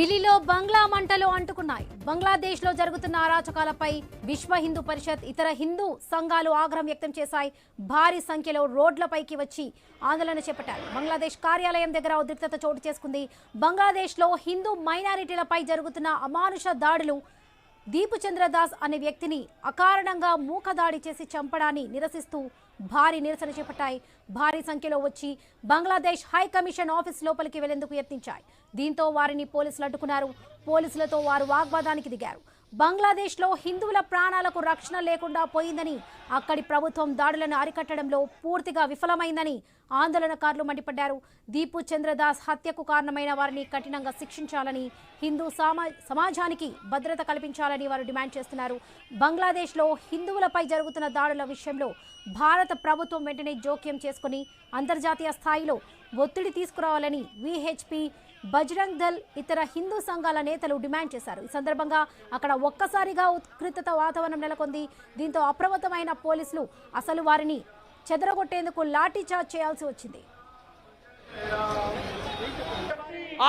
ఢిల్లీలో బంగ్లా మంటలు అంటుకున్నాయి. బంగ్లాదేశ్లో జరుగుతున్న అరాచకాలపై విశ్వ హిందూ పరిషత్, ఇతర హిందూ సంఘాలు ఆగ్రహం వ్యక్తం చేశాయి. భారీ సంఖ్యలో రోడ్లపైకి వచ్చి ఆందోళన చేపట్టారు. బంగ్లాదేశ్ కార్యాలయం దగ్గర ఉద్రిక్తత చోటు చేసుకుంది. బంగ్లాదేశ్లో హిందూ మైనారిటీలపై జరుగుతున్న అమానుష దాడులు, దీపు చంద్రదాస్ అనే వ్యక్తిని అకారణంగా మూకదాడి చేసి చంపడాన్ని నిరసిస్తూ భారీ నిరసన చేపట్టాయి. భారీ సంఖ్యలో వచ్చి బంగ్లాదేశ్ హై కమిషన్ ఆఫీస్ లోపలికి వెళ్లేందుకు యత్నించాయి. దీంతో వారిని పోలీసులు అడ్డుకున్నారు. పోలీసులతో వారు వాగ్వాదానికి దిగారు. బంగ్లాదేశ్లో హిందువుల ప్రాణాలకు రక్షణ లేకుండా పోయిందని, అక్కడి ప్రభుత్వం దాడులను అరికట్టడంలో పూర్తిగా విఫలమైందని ఆందోళనకారులు మండిపడ్డారు. దీపు చంద్రదాస్ హత్యకు కారణమైన వారిని కఠినంగా శిక్షించాలని, హిందూ సమాజానికి భద్రత కల్పించాలని వారు డిమాండ్ చేస్తున్నారు. బంగ్లాదేశ్లో హిందువులపై జరుగుతున్న దాడుల విషయంలో భారత ప్రభుత్వం వెంటనే జోక్యం చేసుకుని అంతర్జాతీయ స్థాయిలో ఒత్తిడి తీసుకురావాలని విహెచ్పి, బజరంగ్ దళ్, ఇతర హిందూ సంఘాల నేతలు డిమాండ్ చేశారు. ఈ సందర్భంగా అక్కడ ఒక్కసారిగా ఉత్కృత వాతావరణం నెలకొంది. దీంతో అప్రమత్తమైన పోలీసులు అసలు వారిని చెదరగొట్టేందుకు లాఠీచార్జ్ చేయాల్సి వచ్చింది.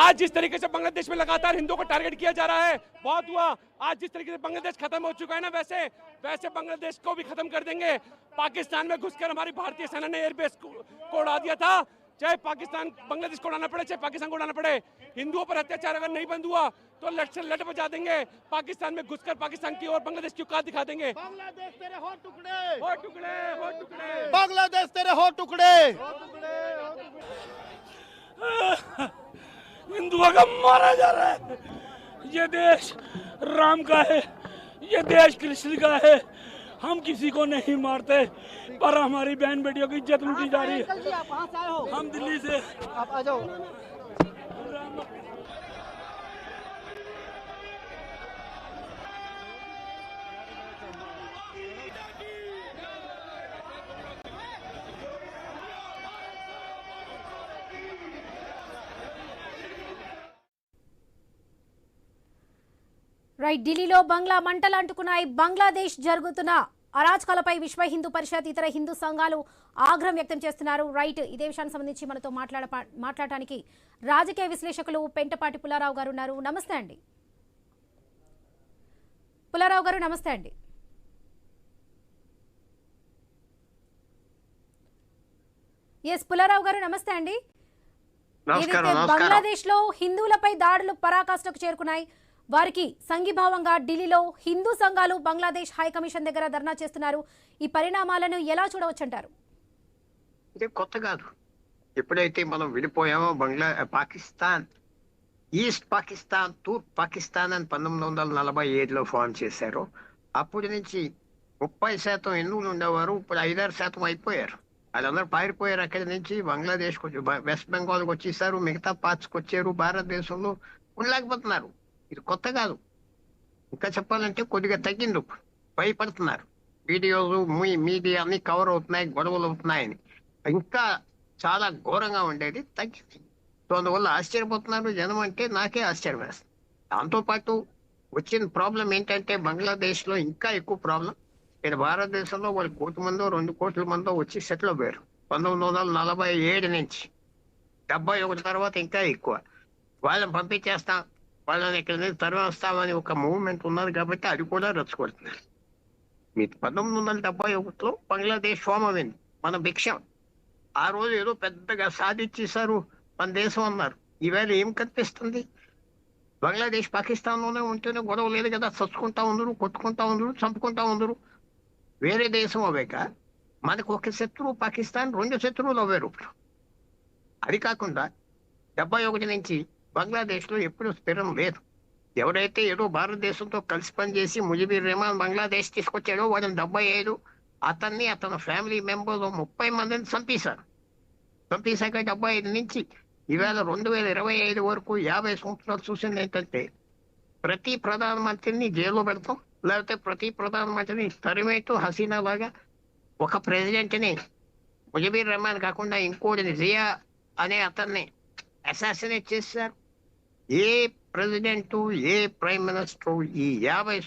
आज जिस तरीके से बांग्लादेश में लगातार हिंदुओं को टारगेट किया जा रहा है, बहुत हुआ। आज जिस तरीके से बांग्लादेश खत्म हो चुका है ना, वैसे बांग्लादेश को भी खत्म कर देंगे। पाकिस्तान में घुसकर हमारी भारतीय सेना ने एयरबेस को उड़ा दिया था। चाहे पाकिस्तान बांग्लादेश को उड़ाना पड़े, चाहे पाकिस्तान को उड़ाना पड़े, हिंदुओं पर अत्याचार अगर नहीं बंद हुआ तो लट से लट बजा देंगे। पाकिस्तान में घुसकर पाकिस्तान की और बांग्लादेश की औकात दिखा देंगे। बांग्लादेश तेरे हो टुकड़े, हो टुकड़े, हो टुकड़े, बांग्लादेश तेरे हो टुकड़े। हिंदुओं का मारा जा रहा है। ये देश राम का है, ये देश कृष्ण का है। हम किसी को नहीं मारते, पर हमारी बहन बेटियों की इज्जत लूटी जा रही है। हम दिल्ली से आप आ जाओ। రైట్, ఢిల్లీలో బంగ్లా మంటలు అంటుకున్నాయి. బంగ్లాదేశ్ జరుగుతున్న అరాచకాలపై విశ్వ హిందూ పరిషత్, ఇతర హిందూ సంఘాలు ఆగ్రహం వ్యక్తం చేస్తున్నారు. రైట్, ఇదే విషయానికి సంబంధించి మనతో మాట్లాడటానికి రాజకీయ విశ్లేషకులు పెంటపాటి పుల్లారావు గారు ఉన్నారు. నమస్తే అండి పుల్లారావు గారు. నమస్తే అండి. ఎస్ పుల్లారావు గారు, నమస్తే అండి. బంగ్లాదేశ్ లో హిందువులపై దాడులు పరాకాష్ఠకు చేరుకున్నాయి. వారికి సంఘీభావంగా ఢిల్లీలో హిందూ సంఘాలు బంగ్లాదేశ్ హై కమిషన్ దగ్గర ధర్నా చేస్తున్నారు. ఈ పరిణామాలను ఎలా చూడవచ్చంటారు? ఇది కొత్త కాదు. ఎప్పుడైతే మనం విడిపోయామో పాకిస్తాన్, ఈస్ట్ పాకిస్తాన్, తూర్పు పాకిస్తాన్ అని 1947లో ఫామ్ చేశారు. అప్పటి నుంచి 30% హిందువులు ఉండేవారు. ఇప్పుడు 5-6% అయిపోయారు. వాళ్ళందరూ పారిపోయారు. అక్కడి నుంచి బంగ్లాదేశ్ వెస్ట్ బెంగాల్కి వచ్చేసారు. మిగతా పార్ట్స్కి వచ్చారు. భారతదేశంలో ఉండలేకపోతున్నారు. ఇది కొత్త కాదు. ఇంకా చెప్పాలంటే కొద్దిగా తగ్గింది. భయపడుతున్నారు. వీడియోలు మీడియా అన్ని కవర్ అవుతున్నాయి, గొడవలు అవుతున్నాయని. ఇంకా చాలా ఘోరంగా ఉండేది తగ్గింది. సో అందువల్ల ఆశ్చర్యపోతున్నారు జనం. అంటే నాకే ఆశ్చర్యం వేస్తుంది. దాంతోపాటు వచ్చిన ప్రాబ్లం ఏంటంటే బంగ్లాదేశ్లో ఇంకా ఎక్కువ ప్రాబ్లం. ఇక్కడ భారతదేశంలో వాళ్ళు 1 కోటి మందో 2 కోట్ల మందో వచ్చి సెటిల్ అయ్యారు 1947 నుంచి. 71 తర్వాత ఇంకా ఎక్కువ. వాళ్ళని పంపించేస్తాం, వాళ్ళని ఇక్కడ నుంచి తరలిస్తామని ఒక మూవ్మెంట్ ఉన్నది కాబట్టి అది కూడా రచ్చుకొడుతున్నారు. మీ 1971లో బంగ్లాదేశ్ ఫామ్ అయింది. మన భిక్షం ఆ రోజు ఏదో పెద్దగా సాధించేశారు మన దేశం అన్నారు. ఈవేళ ఏం కనిపిస్తుంది? బంగ్లాదేశ్ పాకిస్తాన్లోనే ఉంటేనే గొడవ లేదు కదా. చచ్చుకుంటా ఉందరు, కొట్టుకుంటా ఉందరు, చంపుకుంటా ఉందరు. వేరే దేశం అవ్వాక మనకు ఒక శత్రువు పాకిస్తాన్, 2 శత్రువులు అవ్వారు ఇప్పుడు. అది కాకుండా 71 నుంచి బంగ్లాదేశ్లో ఎప్పుడు స్థిరం లేదు. ఎవరైతే ఏదో భారతదేశంతో కలిసి పనిచేసి ముజిబుర్ రెహమాన్ బంగ్లాదేశ్ తీసుకొచ్చాడో వాళ్ళని 75 అతన్ని, అతని ఫ్యామిలీ మెంబర్స్ 30 మందిని చంపేశారు. చంపేశాక 75 నుంచి ఈవేళ 2025 వరకు 50 సంవత్సరాలు చూసింది ఏంటంటే ప్రతి ప్రధానమంత్రిని జైల్లో పెడతాం, లేకపోతే ప్రతి ప్రధానమంత్రిని తరిమేట్టు హసీనా లాగా ఒక ప్రెసిడెంట్ని ముజిబుర్ రెహమాన్ కాకుండా ఇంకోటిని జియా అనే అతన్ని అసాసినేట్ చేశారు. ఏ ప్రెసిడెంట్, ఏ ప్రైమ్ మినిస్టర్ ఈ 55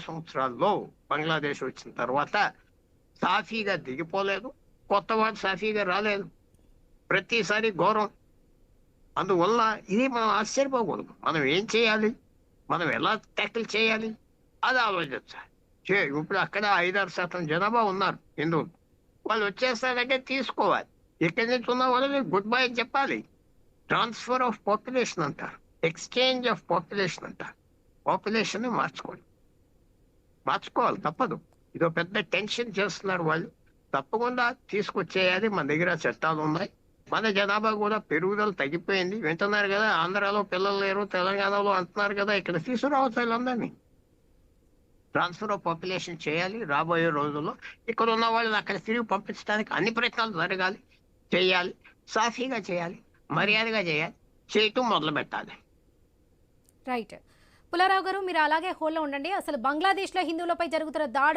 సంవత్సరాల్లో బంగ్లాదేశ్ వచ్చిన తర్వాత సాఫీగా దిగిపోలేదు. కొత్తవాడు సాఫీగా రాలేదు. ప్రతిసారి ఘోరం. అందువల్ల ఇది మనం ఆశ్చర్యపోకూడదు. మనం ఏం చేయాలి, మనం ఎలా ట్యాకిల్ చేయాలి అది ఆలోచించాలి. ఇప్పుడు అక్కడ 5-6% జనాభా ఉన్నారు హిందువులు. వాళ్ళు వచ్చేస్తారంటే తీసుకోవాలి. ఇక్కడి నుంచి ఉన్న వాళ్ళని గుడ్ బై అని చెప్పాలి. ట్రాన్స్ఫర్ ఆఫ్ పాపులేషన్ అంటారు, ఎక్స్చేంజ్ ఆఫ్ పాపులేషన్ అంటారు. పాపులేషన్ మార్చుకోవాలి, తప్పదు. ఇదో పెద్ద టెన్షన్ చేస్తున్నారు వాళ్ళు. తప్పకుండా తీసుకొచ్చేయాలి. మన దగ్గర చట్టాలు ఉన్నాయి. మన జనాభా కూడా పెరుగుదల తగ్గిపోయింది. వింటున్నారు కదా, ఆంధ్రాలో పిల్లలు లేరు, తెలంగాణలో అంటున్నారు కదా, ఇక్కడ తీసుకురావచ్చు వీళ్ళందరినీ. ట్రాన్స్ఫర్ ఆఫ్ పాపులేషన్ చేయాలి. రాబోయే రోజుల్లో ఇక్కడ ఉన్న వాళ్ళని అక్కడ తిరిగి పంపించడానికి అన్ని ప్రయత్నాలు జరగాలి, చేయాలి. సాఫీగా చేయాలి, మర్యాదగా చేయాలి, చేయటం మొదలు పెట్టాలి. రైట్. పుల్లారావు గారు, మీరు అలాగే హోల్లో ఉండండి. అసలు బంగ్లాదేశ్లో హిందువులపై జరుగుతున్న దాడులు